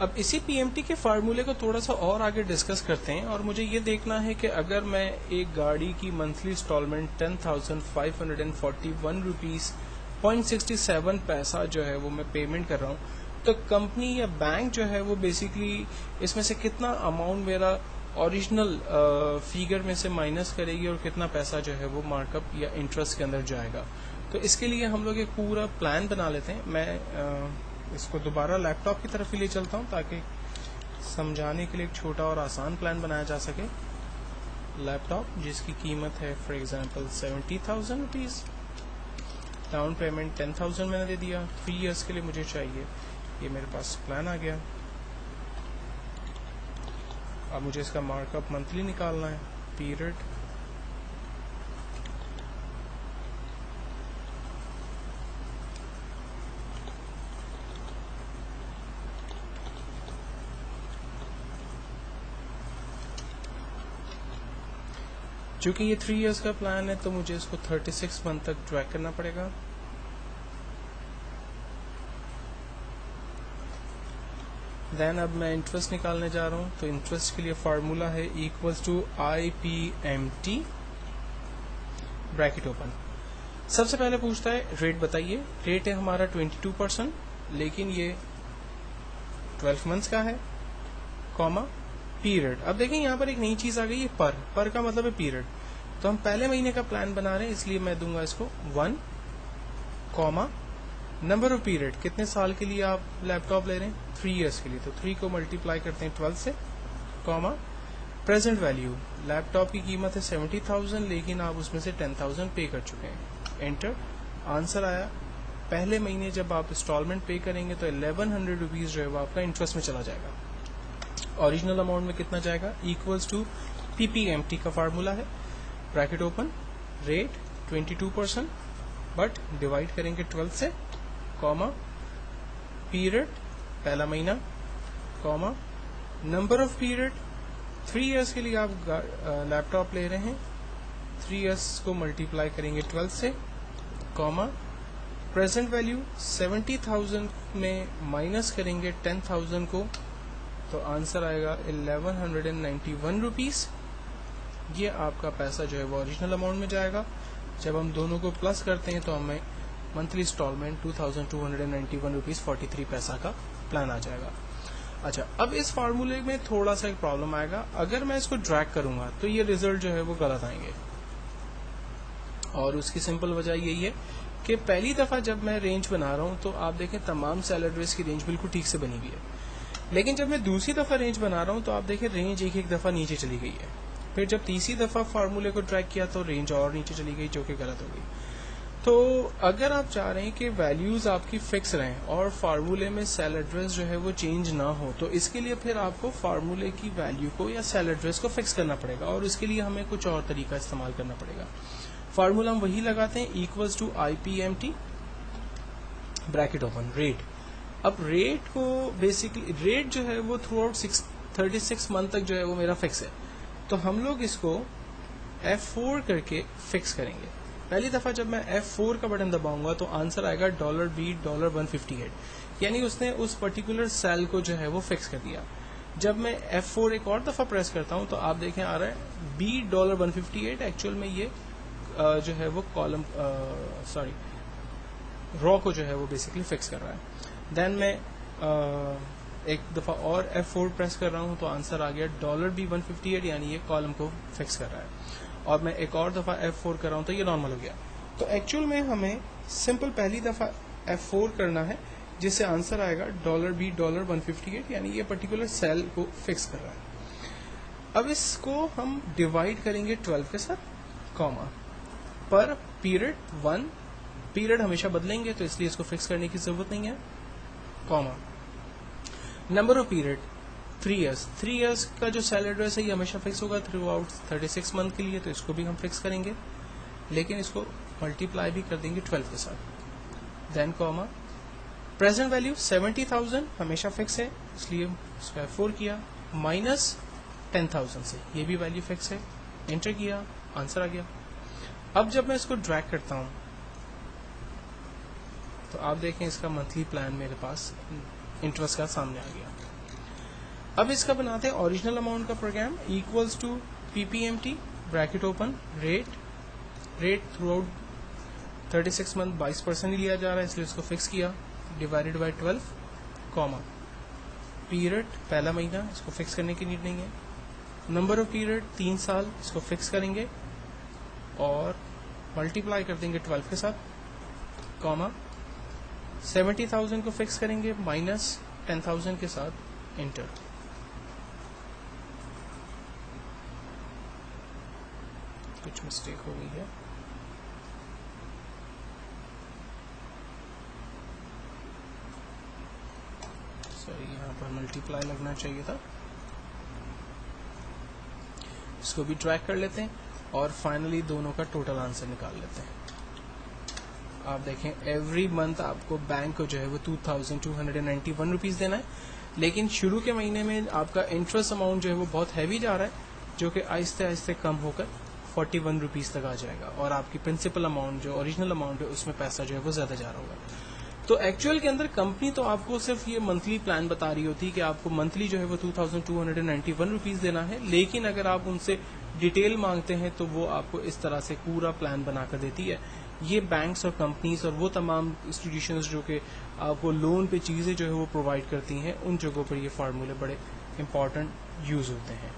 अब इसी पीएमटी के फार्मूले को थोड़ा सा और आगे डिस्कस करते हैं, और मुझे ये देखना है कि अगर मैं एक गाड़ी की मंथली इंस्टॉलमेंट 10,541 रुपीज़ 0.67 पैसा जो है वो मैं पेमेंट कर रहा हूँ, तो कंपनी या बैंक जो है वो बेसिकली इसमें से कितना अमाउंट मेरा ओरिजिनल फिगर में से माइनस करेगी और कितना पैसा जो है वो मार्कअप या इंटरेस्ट के अंदर जाएगा। तो इसके लिए हम लोग एक पूरा प्लान बना लेते हैं। मैं इसको दोबारा लैपटॉप की तरफ ही ले चलता हूँ ताकि समझाने के लिए एक छोटा और आसान प्लान बनाया जा सके। लैपटॉप जिसकी कीमत है for example 70,000 rupees, down payment 10,000 मैंने दे दिया, 3 इयर्स के लिए मुझे चाहिए। ये मेरे पास प्लान आ गया। अब मुझे इसका मार्कअप मंथली निकालना है, पीरियड चूँकि ये 3 इयर्स का प्लान है तो मुझे इसको 36 मंथ तक ट्रैक करना पड़ेगा। देन अब मैं इंटरेस्ट निकालने जा रहा हूँ, तो इंटरेस्ट के लिए फार्मूला है equals to IPMT bracket open. सबसे पहले पूछता है रेट बताइए। रेट है हमारा 22%, लेकिन ये 12 मंथ्स का है, कॉमा पीरियड। अब देखें यहाँ पर एक नई चीज आ गई है, पर का मतलब है पीरियड। तो हम पहले महीने का प्लान बना रहे हैं, इसलिए मैं दूंगा इसको 1, कॉमा नंबर ऑफ पीरियड, कितने साल के लिए आप लैपटॉप ले रहे हैं, 3 इयर्स के लिए, तो 3 को मल्टीप्लाई करते हैं 12 से, कॉमा प्रेजेंट वैल्यू, लैपटॉप की कीमत है 70,000 लेकिन आप उसमें से 10,000 पे कर चुके हैं, एंटर। आंसर आया। पहले महीने जब आप इंस्टॉलमेंट पे करेंगे तो 1100 रुपीज जो है वो आपका इंटरेस्ट में चला जाएगा। ओरिजिनल अमाउंट में कितना जाएगा, इक्वल्स टू PPMT का फार्मूला है, bracket open, rate 22%, but divide करेंगे 12 से, कॉमा पीरियड पहला महीना, comma number of period, 3 years के लिए आप लैपटॉप ले रहे हैं, 3 इयर्स को मल्टीप्लाई करेंगे 12 से, कॉमा प्रेजेंट वैल्यू 70,000 में माइनस करेंगे 10,000 को, तो आंसर आएगा 1191 रुपीज़। ये आपका पैसा जो है वो ओरिजिनल अमाउंट में जाएगा। जब हम दोनों को प्लस करते हैं तो हमें मंथली इंस्टॉलमेंट 2,291 रुपीज़ 43 पैसा का प्लान आ जाएगा। अच्छा, अब इस फार्मूले में थोड़ा सा एक प्रॉब्लम आएगा। अगर मैं इसको ड्रैग करूंगा तो ये रिजल्ट जो है वो गलत आएंगे, और उसकी सिंपल वजह यही है कि पहली दफ़ा जब मैं रेंज बना रहा हूँ तो आप देखें तमाम सैलरीज की रेंज बिल्कुल ठीक से बनी हुई है, लेकिन जब मैं दूसरी दफ़ा रेंज बना रहा हूँ तो आप देखें रेंज एक दफ़ा नीचे चली गई है। फिर जब तीसरी दफ़ा फार्मूले को ड्रैग किया तो रेंज और नीचे चली गई, जो कि गलत हो गई। तो अगर आप चाह रहे हैं कि वैल्यूज़ आपकी फिक्स रहें और फार्मूले में सेल एड्रेस जो है वो चेंज ना हो, तो इसके लिए फिर आपको फार्मूले की वैल्यू को या सेल एड्रेस को फिक्स करना पड़ेगा, और इसके लिए हमें कुछ और तरीका इस्तेमाल करना पड़ेगा। फार्मूला हम वही लगाते हैं, equals to IPMT bracket open, rate. अब रेट को बेसिकली रेट जो है वो थ्रू आउट 36 मंथ तक जो है वो मेरा फिक्स है, तो हम लोग इसको F4 करके फिक्स करेंगे। पहली दफ़ा जब मैं F4 का बटन दबाऊंगा तो आंसर आएगा $158, यानी उसने उस पर्टिकुलर सेल को जो है वो फिक्स कर दिया। जब मैं F4 एक और दफ़ा प्रेस करता हूं तो आप देखें आ रहा है $158, एक्चुअल में ये जो है वो कॉलम रॉ को जो है वो बेसिकली फिक्स कर रहा है। देन मैं एक दफ़ा और F4 प्रेस कर रहा हूँ तो आंसर आ गया $158, यानी ये कॉलम को फिक्स कर रहा है। और मैं एक और दफ़ा F4 कर रहा हूँ तो ये नॉर्मल हो गया। तो एक्चुअल में हमें सिंपल पहली दफ़ा F4 करना है, जिससे आंसर आएगा $158, यानी ये पर्टिकुलर सेल को फिक्स कर रहा है। अब इसको हम डिवाइड करेंगे 12 के साथ, कॉमा पर पीरियड 1, पीरियड हमेशा बदलेंगे तो इसलिए इसको फिक्स करने की जरूरत नहीं है, comma number of period 3 years. 3 years का जो सेल एड्रेस है ये हमेशा फिक्स होगा थ्रू आउट 36 मंथ के लिए, तो इसको भी हम फिक्स करेंगे, लेकिन इसको मल्टीप्लाई भी कर देंगे 12 के साथ। देन कॉमा प्रेजेंट वैल्यू 70,000 हमेशा फिक्स है, इसलिए इसको F4 किया, माइनस 10,000 से, ये भी वैल्यू फिक्स है, एंटर किया, आंसर आ गया। अब जब मैं इसको ड्रैग करता हूं तो आप देखें इसका मंथली प्लान मेरे पास इंटरेस्ट का सामने आ गया। अब इसका बनाते हैं ओरिजिनल अमाउंट का program equals to PPMT bracket open rate throughout 36 month 22% ही लिया जा रहा है इसलिए इसको फिक्स किया, डिवाइडेड बाय 12 कॉमा पीरियड पहला महीना, इसको फिक्स करने की नीड नहीं है, नंबर ऑफ पीरियड 3 साल, इसको फिक्स करेंगे और मल्टीप्लाई कर देंगे 12 के साथ, कॉमा 70,000 को फिक्स करेंगे माइनस 10,000 के साथ, इंटर। कुछ मिस्टेक हो गई है, सॉरी यहाँ पर मल्टीप्लाई लगना चाहिए था, इसको भी ट्रैक कर लेते हैं और फाइनली दोनों का टोटल आंसर निकाल लेते हैं। आप देखें एवरी मंथ आपको बैंक को जो है वो 2,291 रुपीज़ देना है, लेकिन शुरू के महीने में आपका इंटरेस्ट अमाउंट जो है वो बहुत हैवी जा रहा है, जो कि आहिस्ते आहिस्ते कम होकर 41 रुपीज़ तक आ जाएगा और आपकी प्रिंसिपल अमाउंट जो ओरिजिनल अमाउंट है उसमें पैसा जो है वो ज़्यादा जा रहा होगा। तो एक्चुअल के अंदर कंपनी तो आपको सिर्फ ये मंथली प्लान बता रही होती है कि आपको मंथली जो है वो 2,291 रुपीज़ देना है, लेकिन अगर आप उनसे डिटेल मांगते हैं तो वो आपको इस तरह से पूरा प्लान बनाकर देती है। ये बैंक्स और कंपनीज और वो तमाम इंस्टीट्यूशंस जो कि आपको लोन पे चीज़ें जो है वो प्रोवाइड करती हैं, उन जगहों पर ये फार्मूले बड़े इंपॉर्टेंट यूज़ होते हैं।